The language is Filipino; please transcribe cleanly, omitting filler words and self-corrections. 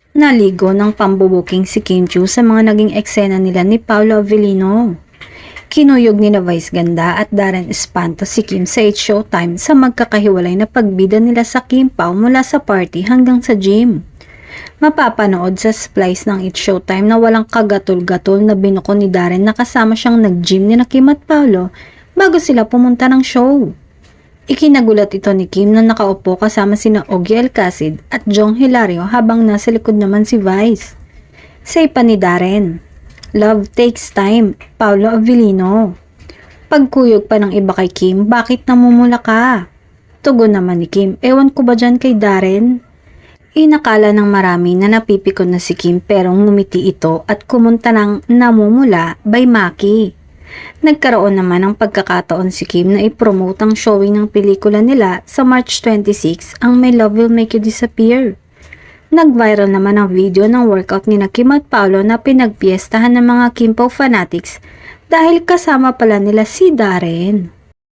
Naligo ng pambubuking si Kim Chiu sa mga naging eksena nila ni Paolo Avellino. Kinuyog ni na Vice Ganda at Darren Espanto si Kim sa It's Showtime sa magkakahiwalay na pagbida nila sa Kim Pao mula sa party hanggang sa gym. Mapapanood sa splice ng It's Showtime na walang kagatol-gatol na binuko ni Darren na kasama siyang nag-gym ni Kim at Paolo bago sila pumunta ng show. Ikinagulat ito ni Kim na nakaupo kasama sina Ogie Alcacid at Jong Hilario habang nasa likod naman si Vice. Say pa ni Darren, "Love takes time, Paolo Avellino." Pagkuyog pa ng iba kay Kim, "Bakit namumula ka?" Tugon naman ni Kim, "Ewan ko ba dyan kay Darren?" Inakala ng marami na napipikon na si Kim pero ngumiti ito at kumunta ng "Namumula" by Maki. Nagkaroon naman ng pagkakataon si Kim na i-promote ang showing ng pelikula nila sa March 26 ang My Love Will Make You Disappear. Nag-viral naman ang video ng workout ni Kim at Paolo na pinagpiestahan ng mga Kim Pao fanatics dahil kasama pala nila si Darren.